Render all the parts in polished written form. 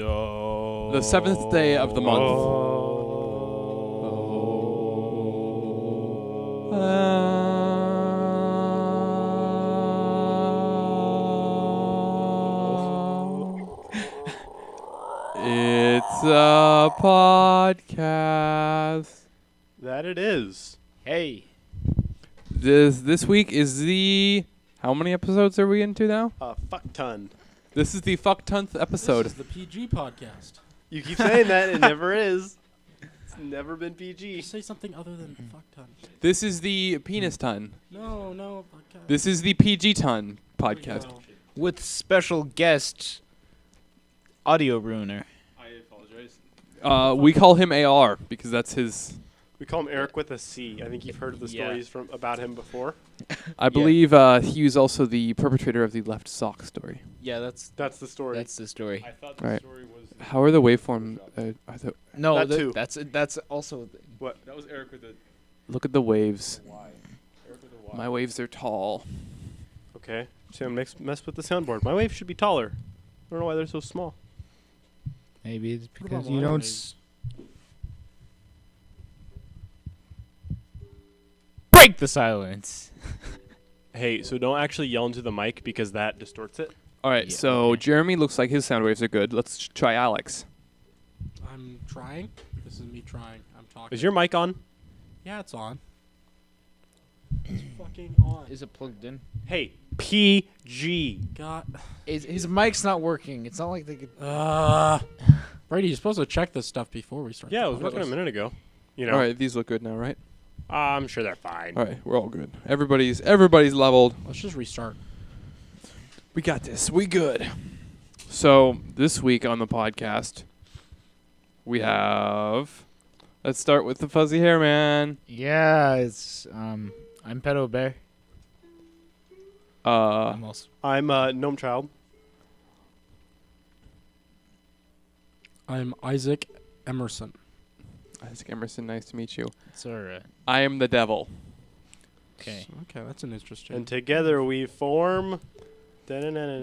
The seventh day of the month. It's a podcast. That it is. Hey. This week is the... How many episodes are we into now? Fuck ton. This is the fuck-tonth episode. This is the PG podcast. You keep saying that, it never is. It's never been PG. Just say something other than fuck ton. This is the penis ton. No, podcast. This is the PG ton podcast. No. With special guest, Audio Ruiner. I apologize. We call him AR because that's his... We call him Eric with a C. I think you've heard of the stories about him before. I believe he was also the perpetrator of the left sock story. Yeah, that's the story. That's the story. I thought Right. the story was... How are the waveform? No, That too. that's also. That was Eric with the Look at the waves. Y. Eric with the Y. My waves are tall. Okay. So I'm mess with the soundboard. My waves should be taller. I don't know why they're so small. Maybe it's What because about you my don't. waves? Break the silence. Hey, so don't actually yell into the mic because that distorts it. All right, Yeah, so okay. Jeremy looks like his sound waves are good. Let's try Alex. I'm trying. This is me trying. I'm talking. Is your mic on? Yeah, it's on. It's fucking on. Is it plugged in? Hey, PG. God. His mic's not working. It's not like they could. Brady, you're supposed to check this stuff before we start. Yeah, I the was working a podcast. minute ago. You know, All right, these look good now, right? I'm sure they're fine. All right, we're all good. Everybody's leveled. Let's just restart. We got this. We good. So this week on the podcast, we have. Let's start with the fuzzy hair man. Yeah, it's I'm Pedo Bear. Uh, I'm Gnome Child. I'm Isaac Emerson. Isaac Emerson, nice to meet you. It's alright. I am the devil. Okay. Okay, that's an interesting. And together we form...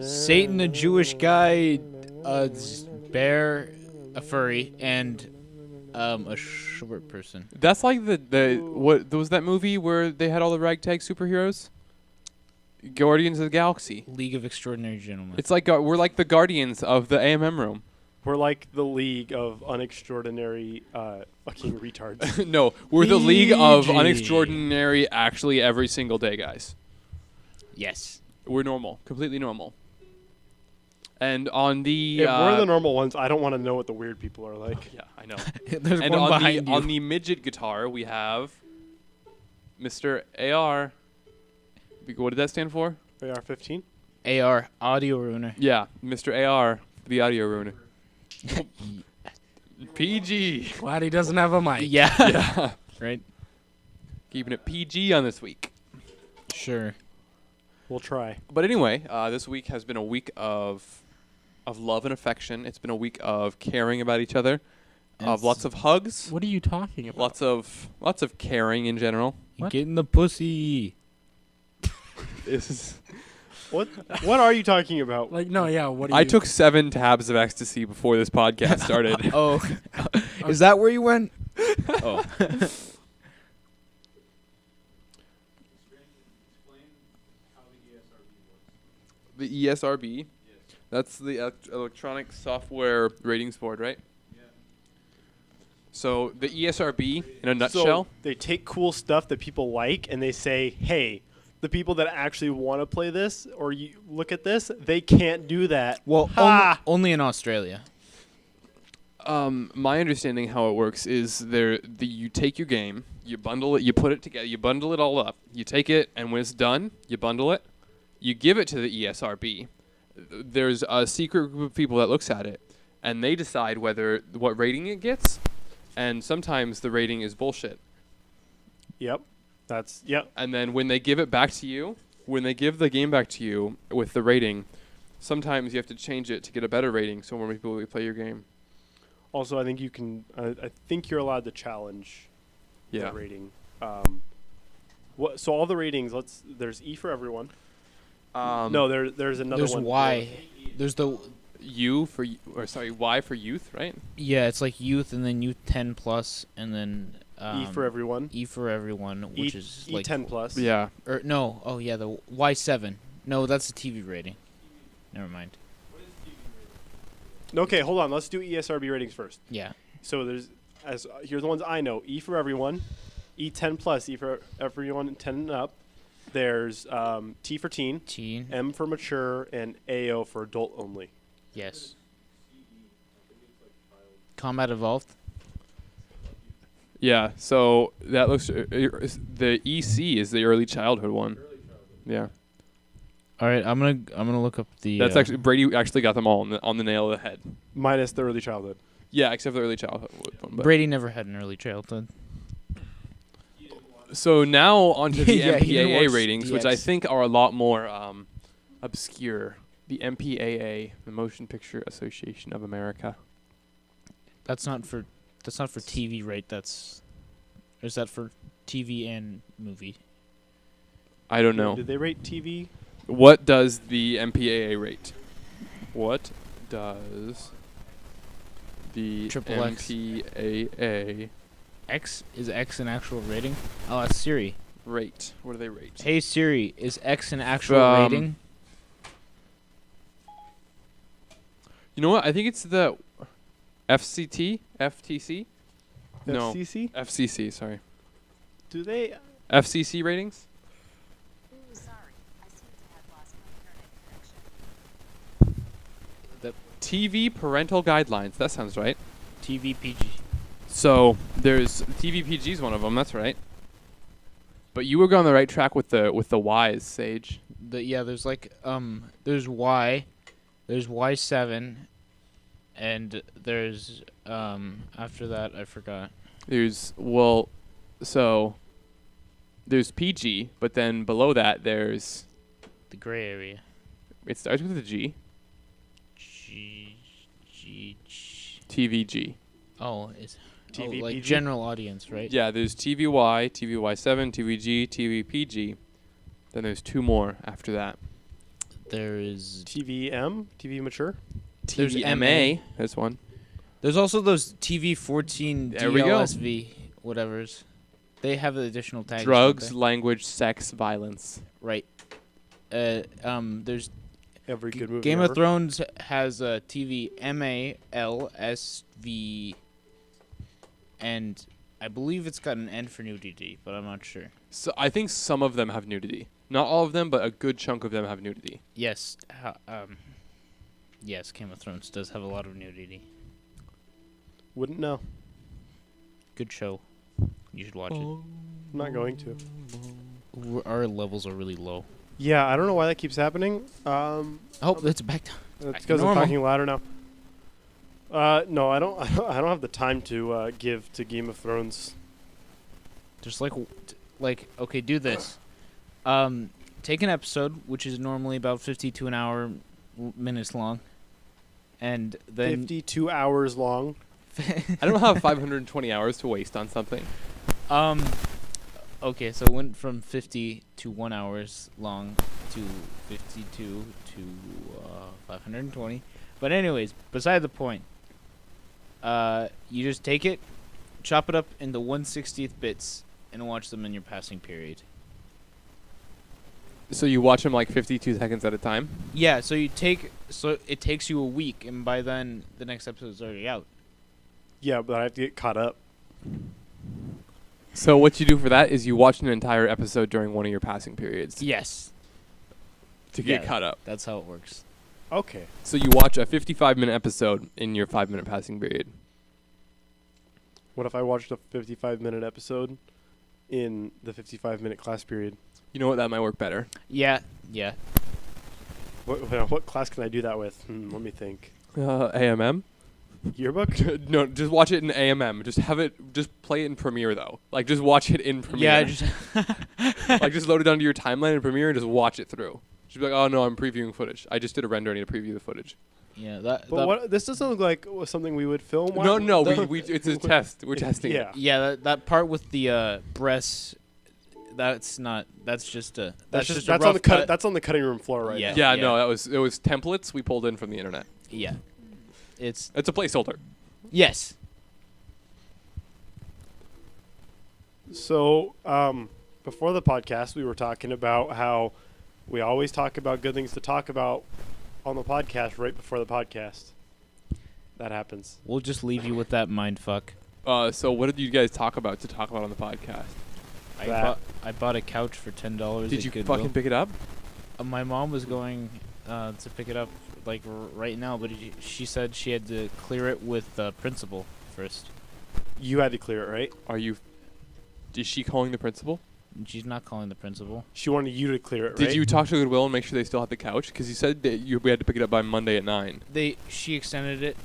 Satan, a Jewish guy, a bear, a furry, and a short person. That's like the what was that movie where they had all the ragtag superheroes? Guardians of the Galaxy. League of Extraordinary Gentlemen. It's like we're like the guardians of the AMM room. We're like the League of Unextraordinary fucking retards. No, we're the League of PG. Unextraordinary actually every single day, guys. Yes. We're normal, completely normal. And on the If we're the normal ones, I don't want to know what the weird people are like. yeah, I know. There's And one on behind the you. on the midget guitar, we have Mr. AR. What did that stand for? AR-15? AR, Audio Ruiner. Yeah, Mr. AR, the audio ruiner. PG. Glad he doesn't have a mic. Yeah. Yeah. Right? Keeping it PG on this week. Sure. We'll try. But anyway, this week has been a week of love and affection. It's been a week of caring about each other, of It's- lots of hugs, What are you talking about? lots of caring in general. What? Get in the pussy. This is What are you talking about? Like, no, yeah. What? Are I you, took 7 tabs of ecstasy before this podcast started. Oh. Is that where you went? Oh. The ESRB. That's the Electronic Software Ratings Board, right? Yeah. So the ESRB, in a nutshell, So they take cool stuff that people like and they say, hey, the people that actually want to play this or you look at this, they can't do that. Well, Ha! only in Australia. my understanding how it works is you take your game, you bundle it, you put it together, you bundle it all up. You take it, and when it's done, you bundle it, you give it to the ESRB. There's a secret group of people that looks at it, and they decide what rating it gets, and sometimes the rating is bullshit. Yep. Yep. And then when they give it back to you, when they give the game back to you with the rating, sometimes you have to change it to get a better rating so more people will play your game. Also, I think you can. I think you're allowed to challenge Yeah. the rating. So all the ratings. There's E for everyone. No, there's another There's one. Y. There's the Y for youth, right? Yeah, it's like youth and then youth 10 plus and then E for everyone. E for everyone, which is like E10 plus. Yeah. or no, oh yeah, the Y7. No, that's a TV rating. Never mind. Okay, hold on. Let's do ESRB ratings first. Yeah. So here's the ones I know. E for everyone, E10 plus, E for everyone 10 and up. There's T for teen, Teen. M for mature, and AO for adult only. Yes. Combat Evolved. Yeah. So that looks the EC is the early childhood one. Yeah. All right, I'm gonna look up the. That's actually Brady actually got them all on the nail of the head. Minus the early childhood. Yeah, except for the early childhood one. But. Brady never had an early childhood. So now onto the Yeah, he MPAA watched ratings, which I DX. think are a lot more obscure. The MPAA, the Motion Picture Association of America. That's not for TV rate. Or is that for TV and movie? I don't know. Did they rate TV? What does the MPAA rate? What does the Triple X. MPAA X is X an actual rating? Oh, that's Siri. rate? What do they rate? Hey Siri, is X an actual rating? You know what? I think it's the FTC? No. FCC? FCC, sorry. Do they? FCC ratings? Sorry, I seem to have lost my internet connection. TV parental guidelines. That sounds right. TV PG. So there's TVPG is one of them. That's right. But you were on the right track with the Ys, Sage. There's like there's Y, there's Y7, and there's after that I forgot. There's there's PG, but then below that there's The gray area. it starts with a G. G. TVG. Oh, it's TV like PG? general audience, right? Yeah, there's TVY, TVY7, TVG, TVPG. Then there's two more after that. There is. TVM? TV mature? There's TVMA. There's one. There's also those TV 14 There we go. DLSV whatever's. They have the additional tags. don't Drugs, they? language, sex, violence. Right. There's Every good movie Game ever. of Thrones has a TV MALSV, and I believe it's got an N for nudity, but I'm not sure. So I think some of them have nudity. Not all of them, but a good chunk of them have nudity. Yes. Yes, Game of Thrones does have a lot of nudity. Wouldn't know. Good show. You should watch I'm not going to. it. Our levels are really low. Yeah, I don't know why that keeps happening. Oh, it's back down. It's because I'm Normal. talking louder now. No, I don't. I don't have the time to give to Game of Thrones. Just like okay, do this. Take an episode which is normally about 52 an hour minutes long, and then 52 hours long. I don't have 520 hours to waste on something. Okay, so it went from 50 to 1 hours long to 52 to 520. But anyways, beside the point. You just take it, chop it up into 1/60th bits, and watch them in your passing period. So you watch them like 52 seconds at a time? Yeah, so it takes you a week, and by then the next episode's already out. Yeah, but I have to get caught up. So what you do for that is you watch an entire episode during one of your passing periods Yes, to get Yeah. caught up. that's how it works. Okay. So you watch a 55-minute episode in your 5-minute passing period. What if I watched a 55-minute episode in the 55-minute class period? You know what? That might work better. Yeah. What class can I do that with? Let me think. AMM? Yearbook? No, just watch it in AMM. Just play it in Premiere though. Like just watch it in Premiere. Yeah, just like just load it onto your timeline in Premiere and just watch it through. Just be like, oh no, I'm previewing footage. I just did a render. I need to preview the footage. yeah. But this doesn't look like something we would film. No, it's a test. We're testing Yeah. it. Yeah, that part with the breasts. That's not. That's just a. That's just a that's rough on the cut. That's on the cutting room floor right Yeah. now. Yeah, yeah. no, it was templates we pulled in from the internet. Yeah. It's It's a placeholder. yes. So, before the podcast, we were talking about how we always talk about good things to talk about on the podcast right before the podcast. That happens. We'll just leave you with that mind fuck. So what did you guys talk about on the podcast? I bought a couch for $10. Did you fucking pick it up? My mom was going to pick it up like right now, but she said she had to clear it with the principal first. You had to clear it, right? Is she calling the principal? She's not calling the principal. She wanted you to clear it, right? Did you talk to Goodwill and make sure they still had the couch? Because you said that we had to pick it up by Monday at 9. She extended it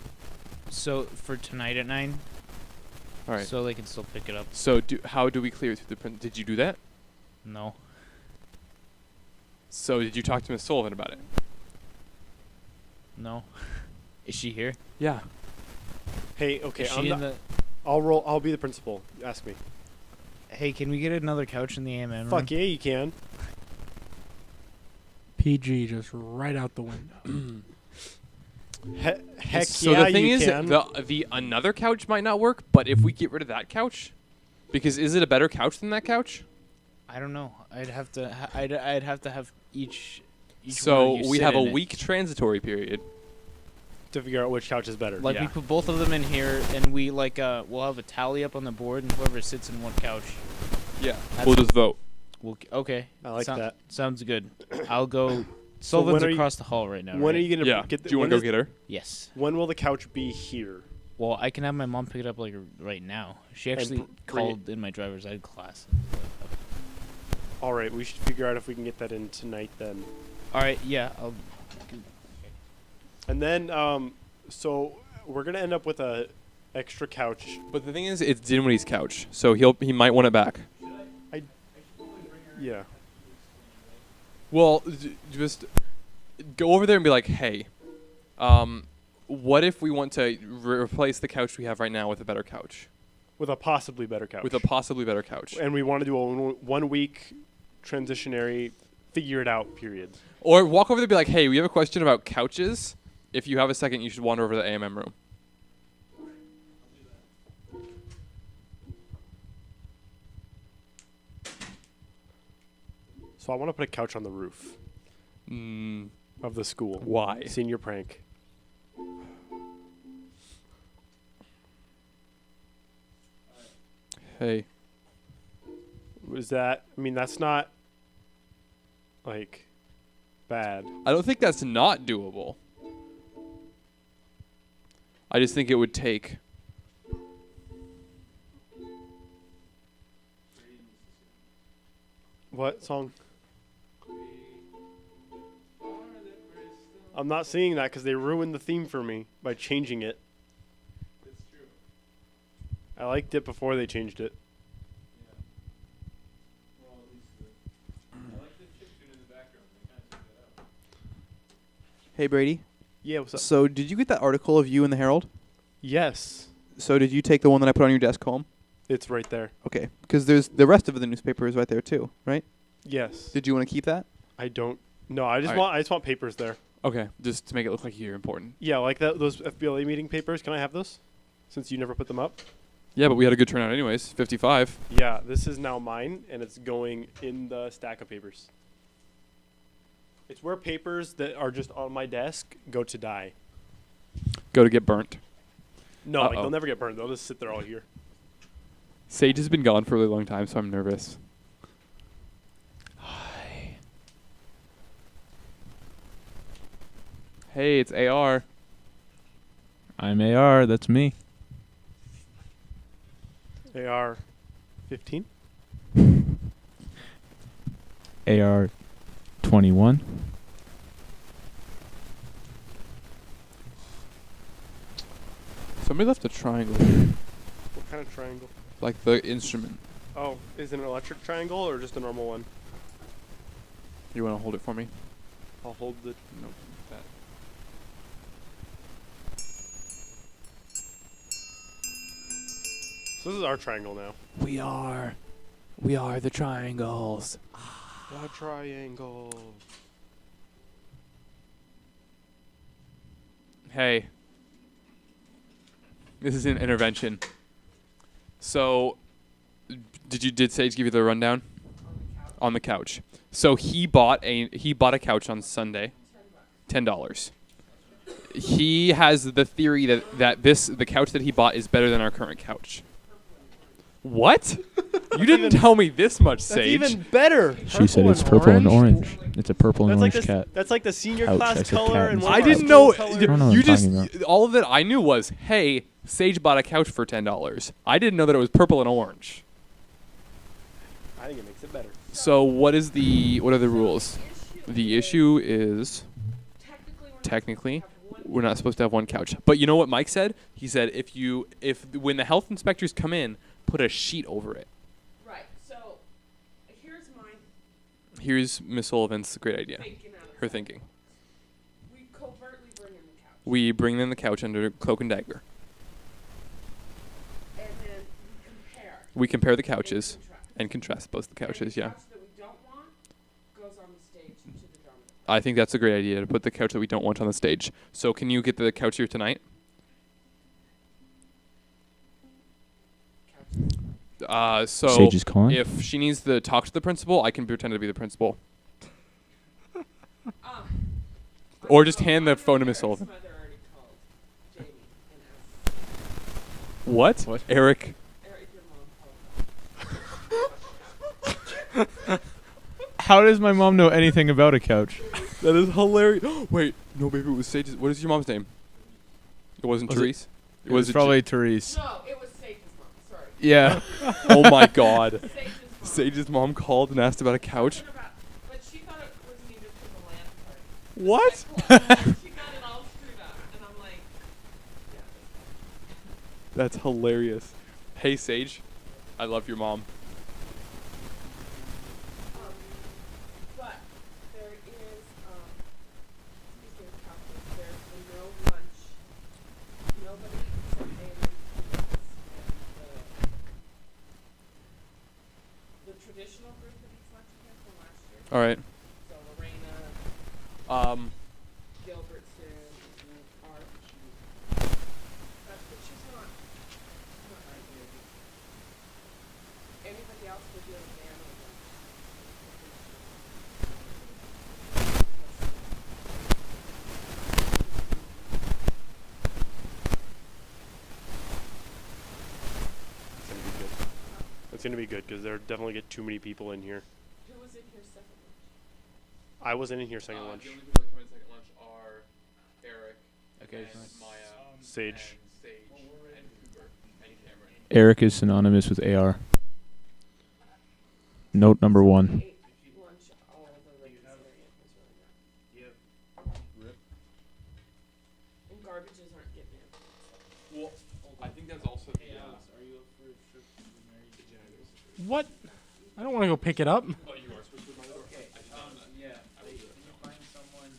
so for tonight at 9. All right. So they can still pick it up. So how do we clear it through the print? Did you do that? No. So did you talk to Miss Sullivan about it? No. Is she here? Yeah. Hey, okay, Is she in the I'll be the principal. Ask me. Hey, can we get another couch in the AMM room? Fuck yeah, you can. PG just right out the window. Heck So yeah, the thing you is, can. the another couch might not work, but if we get rid of that couch, because is it a better couch than that couch? I don't know. I'd have to. I'd have to have each So one of you we sit have a in it. week transitory period. to figure out which couch is better. Like we Yeah. put both of them in here, and we we'll have a tally up on the board, and whoever sits in one couch, Yeah. That's- We'll just vote. okay. I like that. Sounds good. I'll go. So when Sullivan's are you- across the hall right now. When right? are you gonna Yeah. get? Do you want to go get her? Yes. When will the couch be here? Well, I can have my mom pick it up like right now. She actually bring it- called in my driver's ed class. All right, we should figure out if we can get that in tonight then. All right. Yeah. I'll. And then, so we're gonna end up with a extra couch. But the thing is, it's Dinwiddie's couch, so he might want it back. Yeah. Well, just go over there and be like, hey, what if we want to replace the couch we have right now with a better couch? With a possibly better couch. With a possibly better couch. And we want to do a 1 week transitionary, figure it out period. Or walk over there and be like, hey, we have a question about couches. If you have a second, you should wander over to the AMM room. So I want to put a couch on the roof of the school. Why? Senior prank. Hey. Was that? I mean, that's not like bad. I don't think that's not doable. I just think it would take. What song? I'm not singing that because they ruined the theme for me by changing it. It's true. I liked it before they changed it. Well, at least I like the chiptune in the background. They kind of took that out. Hey Brady. Yeah, what's up? So did you get that article of you in the Herald? Yes, So did you take the one that I put on your desk home? it's right there. Okay, because there's the rest of the newspaper is right there too, right? Yes. Did you want to keep that? I don't. No, I just Alright. want. I just want papers there. Okay, just to make it look like you're important. Yeah, like that. Those FBLA meeting papers. Can I have those? Since you never put them up. Yeah, but we had a good turnout anyways. 55. Yeah, this is now mine, and it's going in the stack of papers. It's where papers that are just on my desk go to die. Go to get burnt. No, like, Uh-oh. they'll never get burned. They'll just sit there all year. Sage has been gone for a really long time, so I'm nervous. Hi. Hey, it's AR. I'm AR. That's me. They are 15. AR 21. Somebody left a triangle here. What kind of triangle? Like the instrument. Oh, is it an electric triangle or just a normal one? You want to hold it for me? I'll hold the. No. That. So this is our triangle now. We are the triangles. The triangle. Hey. This is an intervention. So, did Sage give you the rundown? On the couch. So he bought a couch on Sunday. $10. He has the theory that the couch that he bought is better than our current couch. What? You didn't tell me this much, That's Sage. even better. She said it's purple and orange. It's a purple and That's like orange the cat. that's like the senior Couch. I class said color cat and instead. one I of our didn't know. school I don't know color. what You I'm just talking about. all of that I knew was, hey, Sage bought a couch for $10. I didn't know that it was purple and orange. I think it makes it better. So what are the rules? The issue is technically we're not supposed to have one couch. But you know what Mike said? He said if when the health inspectors come in, put a sheet over it. Right. So here's my Here's Miss Sullivan's great idea. thinking out of Her that. thinking. We covertly bring in the couch. We bring in the couch under cloak and dagger. And then we compare. We compare the and couches contrast. and contrast both the And the couches, yeah. couch that we don't want goes on the stage to the drama. I think that's a great idea to put the couch that we don't want on the stage. So can you get the couch here tonight? So Sage is calling. if she needs to talk to the principal, I can pretend to be the principal. Or just hand the phone to Miss Sullivan. Eric's mother already called Jamie and asked. What? What? Eric. Eric, your mom called. How does my mom know anything about a couch? That is hilarious. Wait, no, baby, it was Sage's. What is your mom's name? It wasn't Was it- Therese? It was probably Therese. No, it was Sage's mom. Sorry. Yeah. Oh my god. Sage's mom. Sage's mom called and asked about a couch? Something about- But she thought it was needed for the land part. What? She got it all screwed up, and I'm like, yeah. That's hilarious. Hey, Sage. I love your mom. But there is, speaking of couches, there's the no lunch. Nobody except Amy and the traditional group that eats lunch again from last year. All right. So Lorena, Gilbertson, and Arch. But she's not right here. Anybody else would do a ban on them. It's gonna be good because there definitely get too many people in here. Who was in here second lunch? I wasn't in here second lunch. The only people that come in second lunch are Eric, Okay. Maya, Sage. Sage, and Cooper, and Cameron. Eric is synonymous with AR. Note number 1. Ate lunch all the Ricky's area. It was really good. And garbages aren't getting in. Well, I think that's also the. What? I don't want to go pick it up. Oh, you are supposed to remind Okay. Yeah. Can you find someone?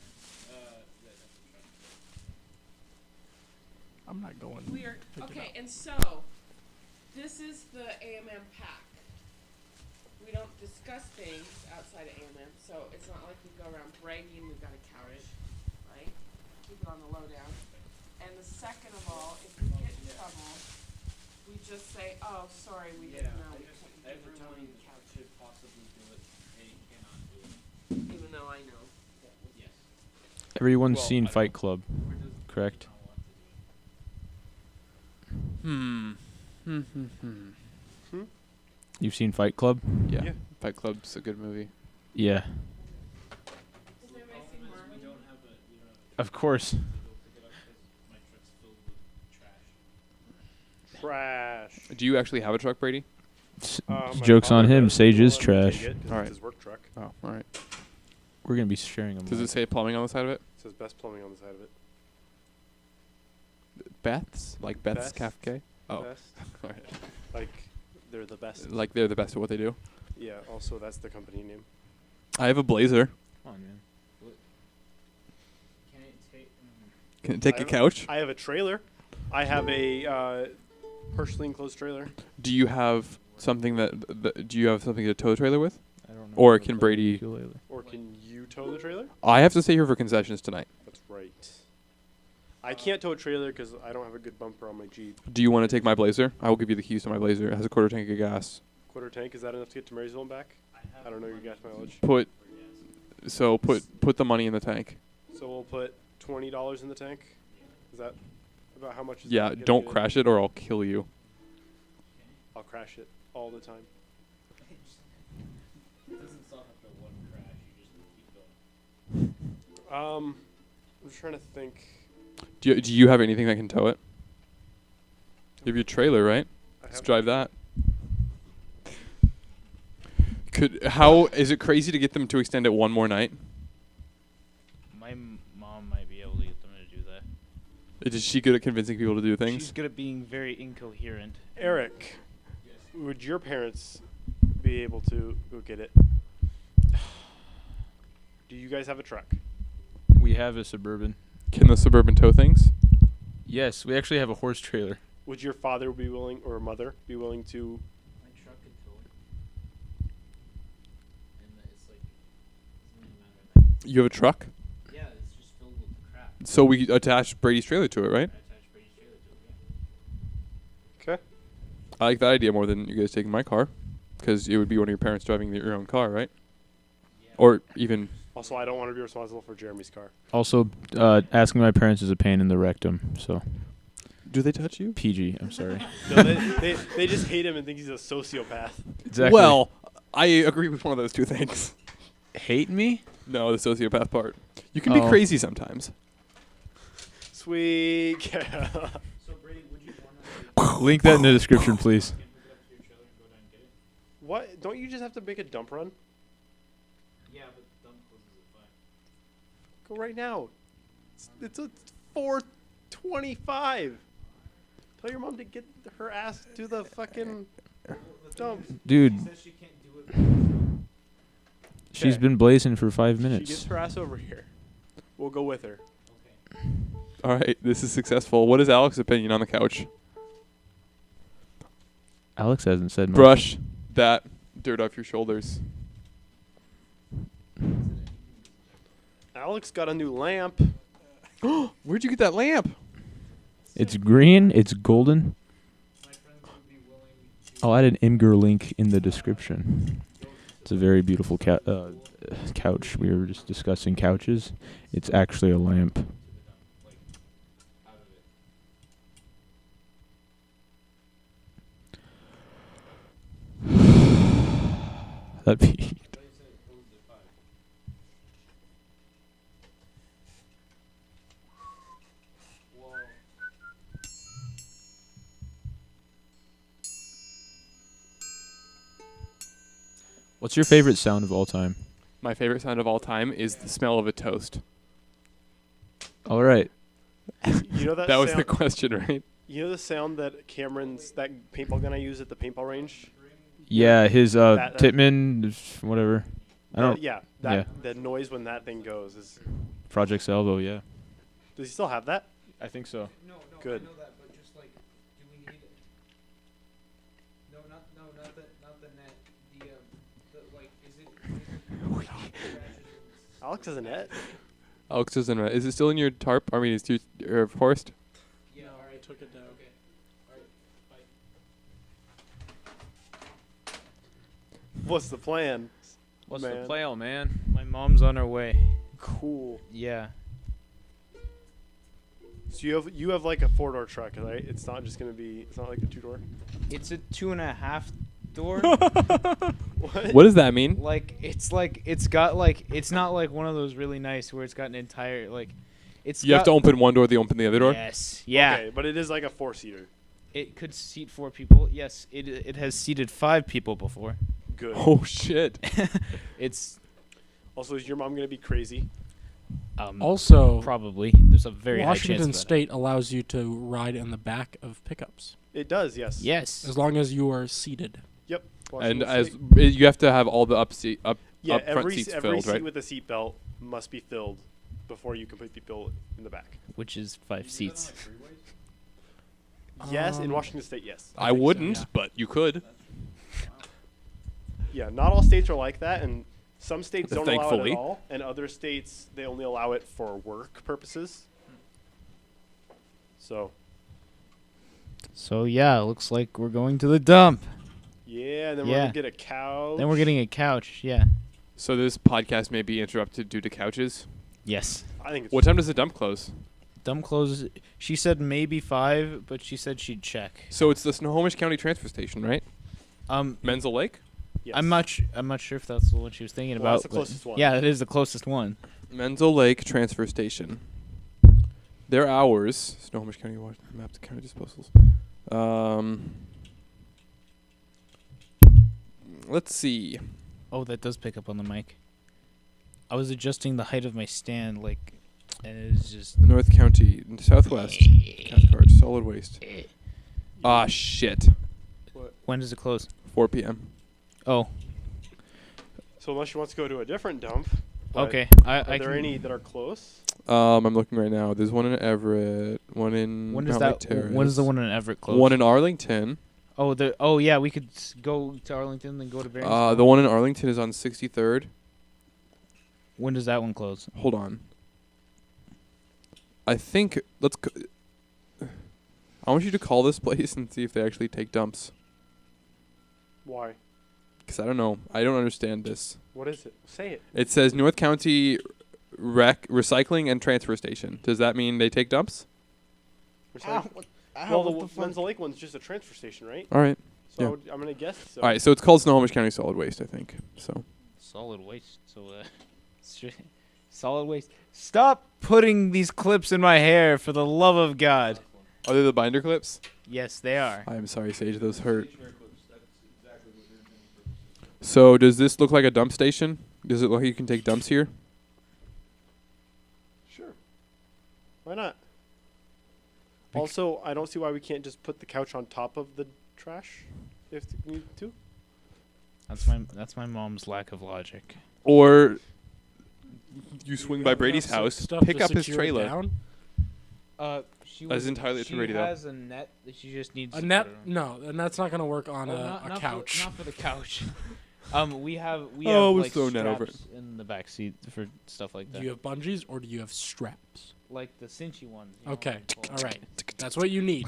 I'm not going. Weird. Pick it Okay, up. and so this is the AMM pack. We don't discuss things outside of AMM, so it's not like we go around bragging we've got a couch, right? Keep it on the lowdown. And the second of all, if we get in trouble, we just say, "Oh, sorry, we didn't know we couldn't give everyone a couch." Should possibly do it. They cannot do it. Even though I know. Yes. Everyone's Well, seen I don't Fight Club, correct? You've seen Fight Club? Yeah. Yeah. Fight Club's a good movie. Yeah. Has anybody seen Martin? Of course. Trash. Do you actually have a truck, Brady? My Joke's on father him. does. Sage He is won't let me take trash. it 'cause Alright. It's his work truck. Oh, all right. We're going to be sharing them. Does it say plumbing on the side of it? It says best plumbing on the side of it. Beth's? Like Beth's Best. Cafe? Oh. Best. All right. Like they're the best. Like they're the best at what they do. Yeah. Also, that's the company name. I have a Blazer. Come on, man. Can it take? Can it take I a have- couch? I have a trailer. I have a partially enclosed trailer. Do you have something do you have something to tow the trailer with? I don't know Or how to can play Brady- ukulele. Or can you tow the trailer? I have to stay here for concessions tonight. That's right. I can't tow a trailer because I don't have a good bumper on my Jeep. Do you want to take my Blazer? I will give you the keys to my Blazer. It has a quarter tank of gas. Quarter tank, is that enough to get to Marysville and back? I don't know your gas mileage. Put the money in the tank. So we'll put $20 in the tank. Is that about how much? Is Yeah, that gonna don't get? crash it or I'll kill you. I'll crash it all the time. I'm just trying to think. Do you have anything that can tow it? You have your trailer, right? I Let's have- drive that. How is it crazy to get them to extend it one more night? My mom might be able to get them to do that. Is she good at convincing people to do things? She's good at being very incoherent. Eric, would your parents be able to go get it? Do you guys have a truck? We have a Suburban. Can the Suburban tow things? Yes, we actually have a horse trailer. Would your father be willing, or mother be willing to? My truck could tow it. And it's like, it doesn't matter. You have a truck? Yeah, it's just filled with crap. So we attach Brady's trailer to it, right? I attach Brady's trailer to it, yeah. Okay. I like that idea more than you guys taking my car, because it would be one of your parents driving your own car, right? Or even Also, I don't want to be responsible for Jeremy's car. Also, asking my parents is a pain in the rectum. So do they touch you? PG. I'm sorry. No, they just hate him and think he's a sociopath. Exactly. Well, I agree with one of those two things. hate me? No, the sociopath part. You can be Oh. crazy sometimes. Sweet. So Brady, would you want to Link that in the description, please. pick it up to your trailer and go down and get it? What? Don't you just have to make a dump run? Yeah, but dump closes at 5. Go right now. It's a 4:25. Tell your mom to get her ass to the fucking dump. Dude, Says she can't do it before the show. she's Okay. been blazing for 5 She minutes. gets her ass over here. We'll go with her. Okay. All right, this is successful. What is Alex's opinion on the couch? Alex hasn't said much. Brush that dirt off your shoulders. Alex got a new lamp. Where'd you get that lamp? It's green. It's golden. My friends would be willing to I'll add an Imgur link in the description. It's a very beautiful couch. We were just discussing couches. It's actually a lamp. out of it. That'd be. They said it closed at 5. Whoa. What's your favorite sound of all time? My favorite sound of all time is the smell of a toast. All right. You know that. That was the sound, question, right? You know the sound that Cameron's that paintball gun I use at the paintball range. Yeah, his That- Titman, whatever. I don't. Yeah, the noise when that thing goes is. Project Salvo. Yeah. Does he still have that? I think so. No, Good. I know that, but just like, do we need? Not the net. The like, is it? Alex has a net. Alex doesn't. Is it still in your tarp? I mean, is your forest? Yeah, all right. took it down. Okay. All right. Bye. What's the plan? What's Man. the play, man? My mom's on her way. Cool. Yeah. So you have like a 4-door truck, right? It's not just gonna be. It's not like a 2-door. It's a 2.5 door. What? What does that mean? It's got like it's not like one of those really nice where it's got an entire like it's You have to open one door, then open the other door. Yes. Yeah. Okay, but it is like a 4-seater. It could seat 4 people. Yes. It has seated 5 people before. Good. Oh shit! It's Also, is your mom gonna be crazy? Also, probably there's a very high chance Washington of that. State allows you to ride in the back of pickups It does. Yes. Yes. as long as you are seated. Yep. And Washington as State. you have to have all the up front every seats every filled, seat right? with a seat belt must be filled before you can put people in the back. Which is 5 seats. Yes, in Washington State, yes. I think so, wouldn't, yeah. but you could. Yeah, not all states are like that, and some states don't allow it Thankfully. at all, and other states they only allow it for work purposes. So So yeah, it looks like we're going to the dump. yeah, and then we're Yeah. gonna get a couch. Then we're getting a couch. Yeah. So this podcast may be interrupted due to couches. Yes. I think it's What time does the dump close? Dump closes. She said maybe 5, but she said she'd check. So it's the Snohomish County Transfer Station, right? Menzel Lake? yes. I'm not sure if that's the one she was thinking Well, about. that's the but closest one. Yeah, it is the closest one. Menzel Lake Transfer Station. Their hours, Snohomish County Washington Maps County Disposals. Let's see. Oh, that does pick up on the mic. I was adjusting the height of my stand, like, and it was just. North County, Southwest. Cathcart, solid waste. Ah, shit. When does it close? 4 p.m. Oh, So unless she wants to go to a different dump. but okay. Are I there can, any that are close? I'm looking right now. There's one in Everett, one in When does Mount Lake that? Terrace, When does the one in Everett close? one in Arlington. Oh, oh yeah, we could go to Arlington then go to Barron's. The one in Arlington is on 63rd. When does that one close? Hold on. I think I want you to call this place and see if they actually take dumps. Why? Because I don't know. I don't understand this. What is it? Say it. It says North County Recycling and Transfer Station. Does that mean they take dumps? Well, the Menzel Lake one's just a transfer station, right? All right. So Yeah. I'm gonna guess. So. All right. So it's called Snohomish County Solid Waste, I think. So Solid waste. So, solid waste. Stop putting these clips in my hair, for the love of God. are they the binder clips? Yes, they are. I'm sorry, Sage. Those hurt. So does this look like a dump station? Does it look like you can take dumps here? Sure. Why not? Also, I don't see why we can't just put the couch on top of the trash if we need to. That's my mom's lack of logic. Or you swing by Got Brady's enough house, stuff pick to up his secure it trailer. down? She That's entirely up to Brady, though. has a net that she just needs A to net? put it on. No, and that's not gonna work on Oh, a couch. not for the couch. we have Oh, we'll like throw a net over straps in the back seat for stuff like that. Do you have bungees or do you have straps? Like the cinchy ones. you know, Okay, like pull- all right. That's what you need.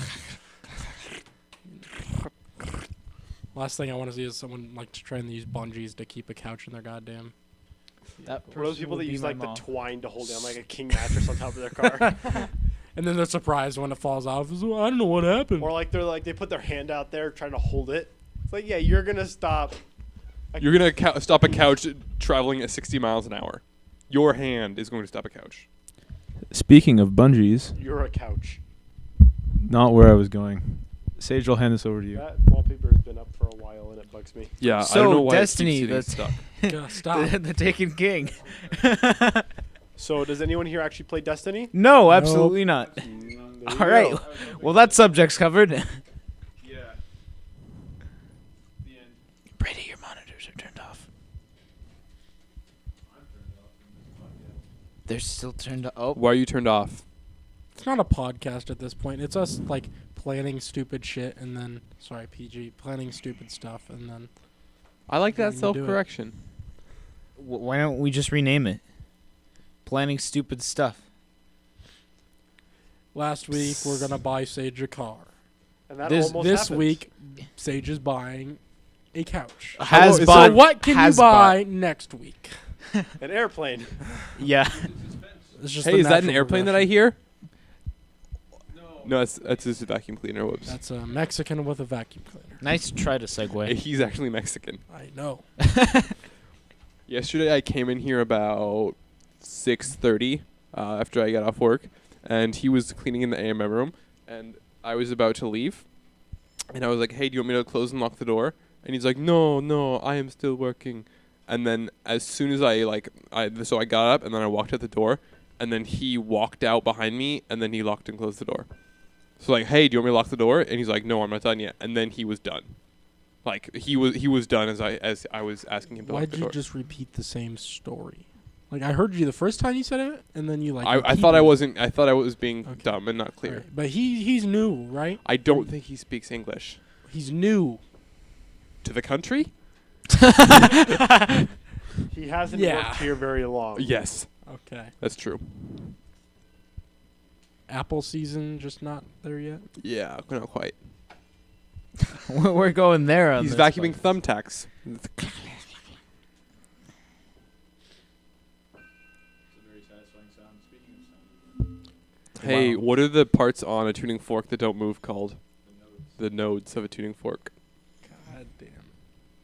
Last thing I want to see is someone like to try and use bungees to keep a couch in their goddamn. That For those person people would that be use my like mom. the twine to hold down like a king mattress on top of their car, And then they're surprised when it falls off. It's, "Well, I don't know what happened. or like they put their hand out there trying to hold it. It's like, yeah, you're gonna stop. You're going to stop a couch traveling at 60 miles an hour. Your hand is going to stop a couch. Speaking of bungees, You're a couch. not where I was going. Sage, I'll hand this over to you. That wallpaper has been up for a while and it bugs me. Yeah, I So, don't know why Destiny, it keeps that's- getting stuck. Gotta stop. the Taken King. So does anyone here actually play Destiny? No, absolutely not. There you All right. go. Well, that subject's covered. Yeah. The end. Brady, your monitors are turned off. They're still turned off. Oh, Why are you turned off? It's not a podcast at this point. It's us like planning stupid shit and then PG planning stupid stuff and then I like that You do it. self-correction. why don't we just rename it? Planning stupid stuff. last week we're gonna buy Sage a car. And that This almost happened. week Sage is buying a couch. Has so bought. So what can you has buy next week? An airplane. Yeah. It's just Hey, the is that an natural airplane that I progression. hear? No, that's just a vacuum cleaner. Whoops. That's a Mexican with a vacuum cleaner. Nice try to segue. He's actually Mexican. I know. Yesterday I came in here about 6:30 after I got off work, and he was cleaning in the AMM room, and I was about to leave, and I was like, "Hey, do you want me to close and lock the door?" And he's like, "No, I am still working." And then as soon as I got up and then I walked out the door, and then he walked out behind me, and then he locked and closed the door. So like, "Hey, do you want me to lock the door?" And he's like, "No, I'm not done yet." And then he was done. Like he was done as I was asking him to lock Why'd the you door. just repeat the same story? Like I heard you the first time you said it, and then you like. I thought I repeated it. wasn't. I thought I was being Okay. dumb and not clear. Alright, but he's new, right? I don't think he speaks English He's new. to the country. He hasn't Yeah. worked here very long. Yes, Okay. that's true. Apple season just not there yet? Yeah, not quite. We're going there on He's this vacuuming one. thumbtacks. Hey, Wow. what are the parts on a tuning fork that don't move called? The nodes of a tuning fork. God damn.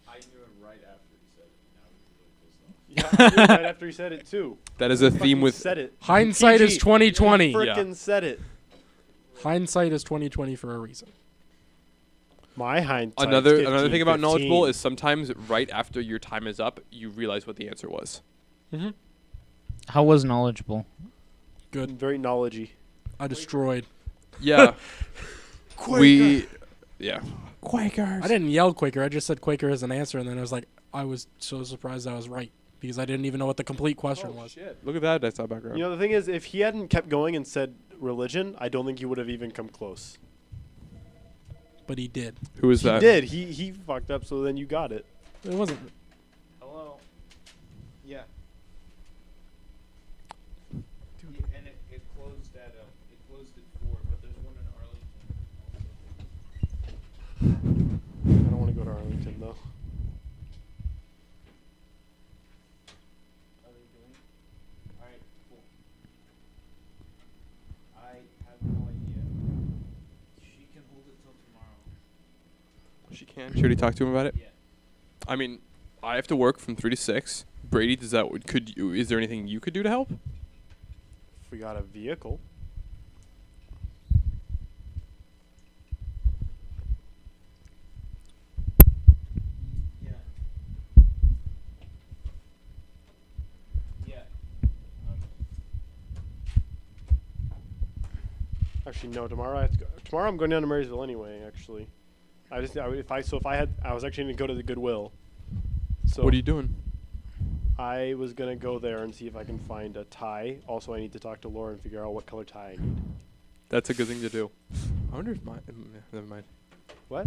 I knew it right after he said it. Now he's really pissed off. Yeah, I knew right after he said it too. That is a theme Fucking with. said it. Hindsight is PG. 2020. Frickin' said it. Hindsight is 2020 for a reason. My hindsight. Another thing about knowledgeable is sometimes right after your time is up, you realize what the answer was. Mm-hmm. How was knowledgeable? Good. very knowledgey. I destroyed. Yeah. Yeah. I didn't yell Quaker. I just said Quaker as an answer, and then I was so surprised I was right because I didn't even know what the complete question was. Shit. Look at that. That's our background. You know, the thing is, if he hadn't kept going and said religion, I don't think he would have even come close. But he did. Who is He that? did. He fucked up, so then you got it. It wasn't. Hello. Yeah. And it closed at 4, but there's one in Arlington. I don't want to go to Arlington though. Are they doing? All right, cool. I have no idea. She can hold it till tomorrow. She can. She already talked to him about it. Yeah. I mean, I have to work from 3 to 6. Brady, is there anything you could do to help? If we got a vehicle. Yeah. Yeah. Actually, no. Tomorrow I have to go. Tomorrow I'm going down to Marysville anyway. Actually, I was actually going to go to the Goodwill. So What are you doing? I was gonna go there and see if I can find a tie. Also, I need to talk to Laura and figure out what color tie I need. That's a good thing to do. I wonder if never mind. What?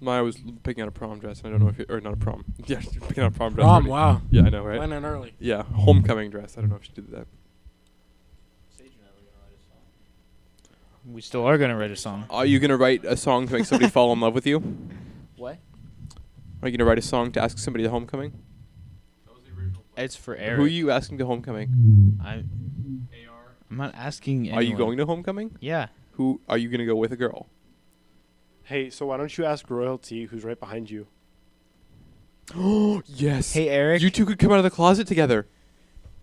I was picking out a prom dress, and I don't know if or not a prom. Yeah, picking out a prom dress. Prom, already. wow. Yeah, I know, right? Went in early. Yeah, homecoming dress. I don't know if she did that. We still are gonna write a song. Are you gonna write a song to make somebody fall in love with you? What? Are you gonna write a song to ask somebody to homecoming? It's for Eric. Who are you asking to homecoming? I'm not asking. Are you anyone. going to homecoming? Yeah. Who are you gonna go with? A girl? Hey, so why don't you ask Royalty, who's right behind you? Oh yes. Hey Eric. You two could come out of the closet together.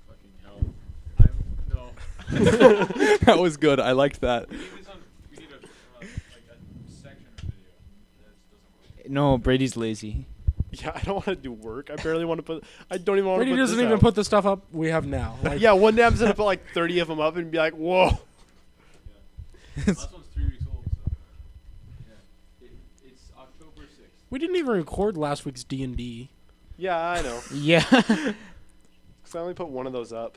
Fucking hell. No. That was good. I liked that. We need a section or video. That doesn't work. No, Brady's lazy. Yeah, I don't want to do work. I barely want to put. I don't even want to Brady put. doesn't this even out. put the stuff up we have now. Like, Yeah, one day I'm just gonna put like 30 of them up and be like, whoa. Last one's 3 weeks old, so. Yeah. It's October 6th. we didn't even record last week's D&D. Yeah, I know. Yeah. 'Cause I only put one of those up.